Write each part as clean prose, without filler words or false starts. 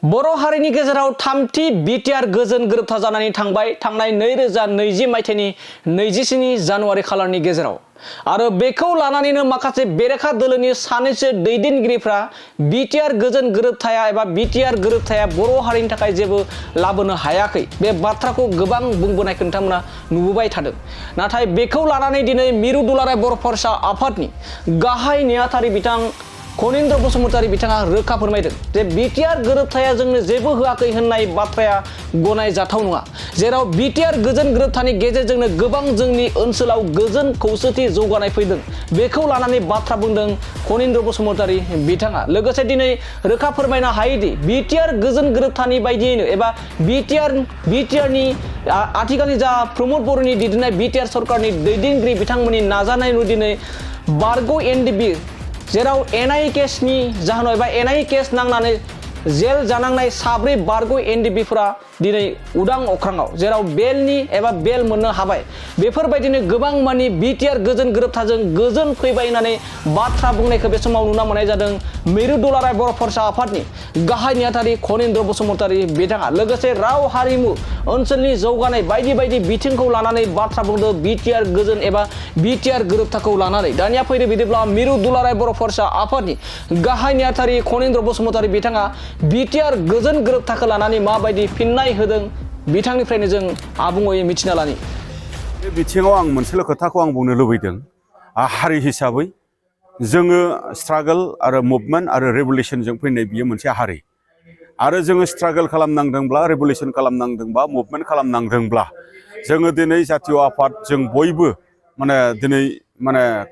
बर' हारिनि गेजेराव थामथि बिटिआर गोजोन गोरोबथा जानानै थांबाय थांनाय 2020 मायथाइनि 27 जानुवारि खालारनि गेजेराव आरो बेखौ लानानैनो माखासे बेरेखा दोलोनि सानैसो दैदेनगिरिफ्रा बिटिआर गोजोन गोरोबथाया एबा बिटिआर गोरोबथाया बर' हारिनि थाखाय जेबो लाबोनो हायाखै बे बाथ्राखौ गोबां बुंबोनायखौ नोंथांमोना नुबोबाय थादों। नाथाय बेखौ लानानै दिनै मिरु दुलाराय बर' फरायसा आफादनि गाहाय नेहाथारि बिथां खनिन्द्र बसुमतारी बिथाङा रोखा फोरमायदों जे बिटिआर गोरोबथाया जोंनो जेबो होआखै होननाय बाथ्राया गनायजाथाव नङा, जेराव बिटिआर गोजोन गोरोबथानि गेजेरजोंनो गोबां जोंनि ओनसोलाव गोजोन खौसेथि जौगानाय फैदों बेखौ लानानै बाथ्रा बुंदों खनिन्द्र बसुमतारी बिथाङा। लोगोसे दिनै रोखा फोरमायनो हायोदि बिटिआर गोजोन गोरोबथानि बायदियैनो एबा बिटिआरनि आथिखालनि जा प्रमद बर'नि दैदेननाय बिटिआर सरकारनि दैदेनगिरि बिथांमोननि नाजानायनि दिनै बारग' एनडिबि जेराव एनआइ केसनि जाहोनाव एबा एनआइ केस नांनानै जेल जानांनाय 4 बारग' एनडिबिफोरा दिनै उदां अख्राङाव जेराव बेल मोननो हाबाय। बेफोरबायदिनो गोबां मानि बिटिआर गोजोन गोरोबथाजों गोजोन फैबाय होननानै बाथ्रा बुंनायखौ बे समाव नुना मोननाय जादों मिरु दुलाराय बर' फरायसा आफादनि गाहाय नेहाथारि खनिन्द्र बसुमतारी बिथाङा। लोगोसे राव हारिमु ओनसोलनि जौगानाय बायदि बायदि बिथिंखौ लानानै बाथ्रा बुंदों बिटिआर गोजोन एबा बिटिआर गोरोबथाखौ लानानै। दानिया फैदो बिदिब्ला मिरु दुलाराय बर' फरायसा आफादनि गाहाय नेहाथारि खनिन्द्र बसुमतारी बिथाङा बिटिआर गोजोन गोरोबथाखौ लानानै माबायदि फिननाय होदों बिथांनिफ्रायनो जों आबुङै मिथिना लानि। बे बिथिङाव आं मोनसेल' खोथाखौ आं बुंनो लुबैदों, हारि हिसाबै जोङो स्ट्रागल आरो मुभमेन्ट आरो रेभुलेसनजों फैनाय बियो मोनसे हारि आरो जोङो स्ट्रागल खालामनांदोंब्ला रेभुलेसन खालामनांदोंबा मुभमेन्ट खालामनांदोंब्ला जोङो दिनै जातीय आफाद जों बयबो दिनै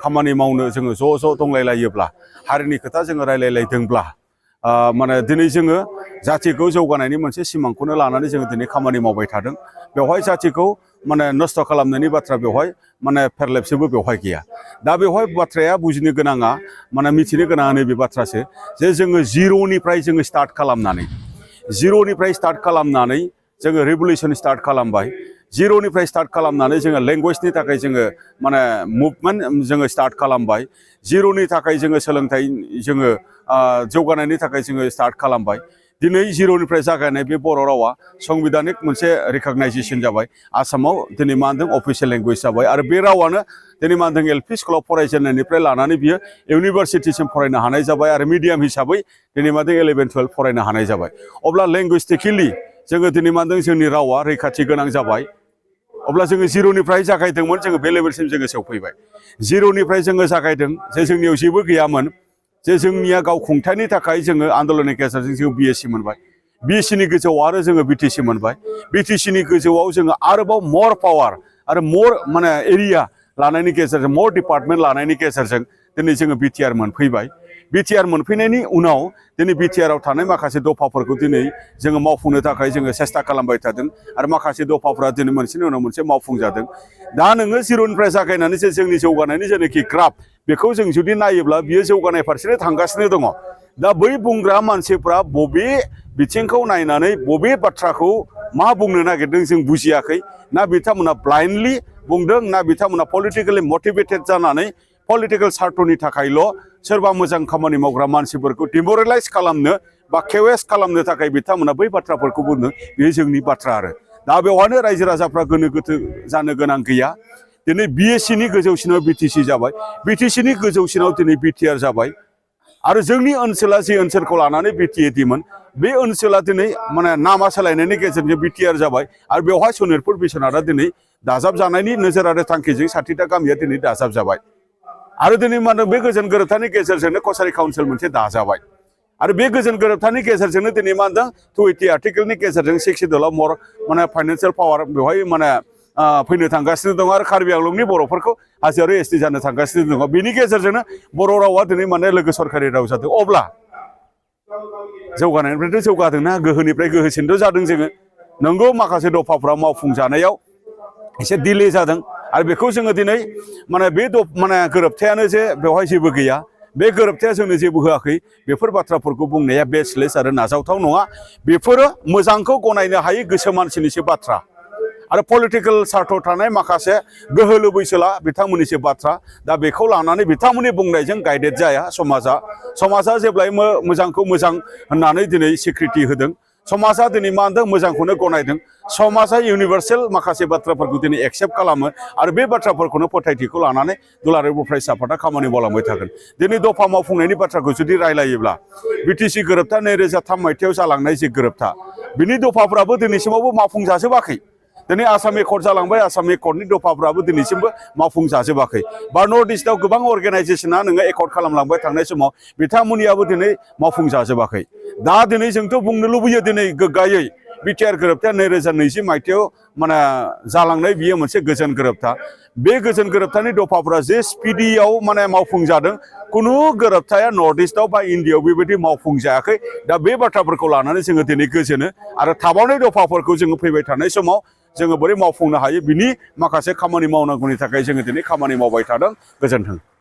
खामानि मावनो जोङो ज' दंलायलायोब्ला हारिनि खोथा जोङो रायलायलायदोंब्ला दिनै जोङो जातिखौ जौगानायनि मोनसे सिमांखौनो लानानै जोङो दिनै खामानि मावबाय थादों। बेवहाय जातिखौ नस्थ' खालामनायनि बाथ्रा बेवहाय फेरलेबसेबो बेवहाय गैया। दा बेवहाय बाथ्राया बुजिनो गोनाङा मिथिनो गोनाङा नैबे बाथ्रासो जे जोङो जिर'निफ्राय जोङो स्टार्ट खालामनानै जोङो रेभुलेसन स्टार्ट खालामबाय। जिर'निफ्राय स्टार्ट खालामनानै जोङो लेंगुवेजनि थाखाय जोङो मुभमेन्ट जोङो स्टार्ट खालामबाय। जिर'नि थाखाय जोङो सोलोंथाइ जोङो जौगानायनि थाखाय जोङो स्टार्ट खालामबाय। दिनै जिर'निफ्राय जागायनाय बे बर' रावा संबिधानिक मोनसे रिकगनाइजेसन जाबाय। आसामाव दिनै मा होनदों अफिसियेल लेंगुवेज जाबाय आरो बे रावानो दिनै मा होनदों एलपि स्कुलाव फरायजेननायनिफ्राय लानानै बियो इउनिभारसिटिसिम फरायनो हानाय जाबाय आरो मिडियाम हिसाबै दिनै मा होनदों 11-12 फरायनो हानाय जाबाय। अब्ला लेंगुइस्टिकेलि जोङो दिनै मा होनदों जोंनि रावा रैखाथि गोनां जाबाय। अब्ला जोङो जिर'निफ्राय जागायदोंमोन, जोङो बे लेभेलसिम जोङो सौफैबाय। जिर'निफ्राय जोङो जागायदों जे जोंनियाव जेबो गैयामोन, जे जोंनिया गाव खुंथायनि थाखाय जोङो आन्दलननि गेजेरजों जों बिएससि मोनबाय। बिएससिनि गोजौआव आरो जोङो बिटिसि मोनबाय। बिटिसिनि गोजौआव जोङो आरोबाव मर पावार आरो मर एरिया लानायनि गेजेरजों मर डिपार्टमेन्ट लानायनि गेजेरजों दिनै जोङो बिटिआर मोनफैबाय। बिटिआर मोनफैनायनि उनाव दिनै बिटिआराव थानाय माखासे दफाफोरखौ दिनै जोङो मावफुंनो थाखाय जोङो सेस्था खालामबाय थादों आरो माखासे दफाफ्रा दिनै मोनसेनि उनाव मोनसे मावफुंजादों। दा नोङो जिर'निफ्राय जागायनानै जे जोंनि जौगानायनि जेनाखि ग्राफ बेखौ जों जुदि नायोब्ला बियो जौगानाय फारसेनो थांगासिनो दङ। दा बै बुंग्रा मानसिफ्रा बबे बिथिंखौ नायनानै बबे बाथ्राखौ मा बुंनो नागिरदों जों बुजियाखै। ना बिथांमोना ब्लाइन्डलि बुंदों, ना बिथांमोना पलिटिकेलि मटिभेटेड जानानै पलिटिकेल सार्थनि थाखायल' सोरबा मोजां खामानि मावग्रा मानसिफोरखौ डिमरेलाइज खालामनो बा केवेस खालामनो थाखाय बिथांमोना बै बाथ्राफोरखौ बुंदों। बेयो जोंनि बाथ्रा आरो दा बेवहायनो रायजो राजाफ्रा गोनो गोथो जानो गोनां गैया। दिनै बिएससिनि गोजौसिनाव बिटिसि जाबाय, बिटिसिनि गोजौसिनाव दिनै बिटिआर जाबाय आरो जोंनि ओनसोला जे ओनसोलखौ लानानै बिटिएडिमोन बे ओनसोला दिनै नामा सोलायनायनि गेजेरजों बिटिआर जाबाय आरो बेवहाय सनितपुर बिस्वनाथआ दिनै दाजाबजानायनि नोजोर आरो थांखिजों 60टा गामिया दिनै दाजाबजाबाय आरो दिनै मा होनदों बे गोजोन गोरोबथानि गेजेरजोंनो कसारि काउन्सिल मोनसे दाजाबाय आरो बे गोजोन गोरोबथानि गेजेरजोंनो दिनै मा होनदों 280 आर्टिकेलनि गेजेरजों 6 सिडुलाव मर फाइनान्सियेल पावार बेवहाय फैनो थांगासिनो दङ आरो कार्बि आंलंनि बर'फोरखौ हाजोआरि एसटि जानो थांगासिनो दङ। बेनि गेजेरजोंनो बर' रावा दिनै लोगो सरकारि राव जादों। अब्ला जौगानायनिफ्रायथ' जौगादोंना, गोहोनिफ्राय गोहोसिनथ' जादों जोङो। नंगौ माखासे दफाफ्रा मावफुंजानायाव एसे दिले जादों आरो बेखौ जोङो दिनै बे गोरोबथायानो जे बेवहाय जेबो गैया, बे गोरोबथाया जोंनो जेबो होआखै, बेफोर बाथ्राफोरखौ बुंनाया बेसलेस आरो नाजावथाव नङा। बेफोरो मोजांखौ गनायनो हायै गोसो मानसिनिसो बाथ्रा आरो पलिटिकेल सार्थ थानाय माखासे गोहो लुबैसोला बिथांमोननिसो बाथ्रा दा बेखौ लानानै बिथांमोननि बुंनायजों गाइडेड जाया समाजा जेब्लायबो मोजांखौ मोजां होननानै दिनै स्वीकृति होदों समाजा दिनै मा होनदों मोजांखौनो गनायदों समाजा इउनिभार्सेल माखासे बाथ्राफोरखौ दिनै एक्सेप्ट खालामो आरो बे बाथ्राफोरखौनो फोथायथिखौ लानानै दुलाराय बर' फरायसा आफादा खामानि मावलांबाय थागोन दिनै दफा मावफुंनायनि बाथ्राखौ जुदि रायलायोब्ला बिटिसि गोरोबथा 2003 मायथाइयाव जालांनाय जि गोरोबथा बिनि दफाफ्राबो दिनैसिमावबो मावफुंजाजोबाखै दिनै आसाम एकर्ड जालांबाय आसाम एकर्डनि दफाफ्राबो दिनैसिमबो मावफुंजाजोबाखै बा नर्थ इस्टआव गोबां अर्गेनाइजेसना नोङो एकर्ड खालामलांबाय थांनाय समाव बिथांमोननियाबो दिनै मावफुंजाजोबाखै दा दिनै जोंथ' बुंनो लुबैयो दिनै गोग्गायै बिटिआर गोरोबथाया 2020 मायथाइयाव माने जालांनाय बियो मोनसे गोजोन गोरोबथा बे गोजोन गोरोबथानि दफाफ्रा जे स्पिडियाव माने मावफुंजादों खुनु गोरोबथाया नर्थ इस्टआव बा इन्डियायाव बेबायदि मावफुंजायाखै दा बे बाथ्राफोरखौ लानानै जोङो दिनै गोजोनो आरो थाबावनाय दफाफोरखौ जोङो फैबाय थानाय समाव जोङो बोरै मावफुंनो हायो बिनि माखासे खामानि मावनांगौनि थाखाय जोङो दिनै खामानि मावबाय थादों गोजोन्थों।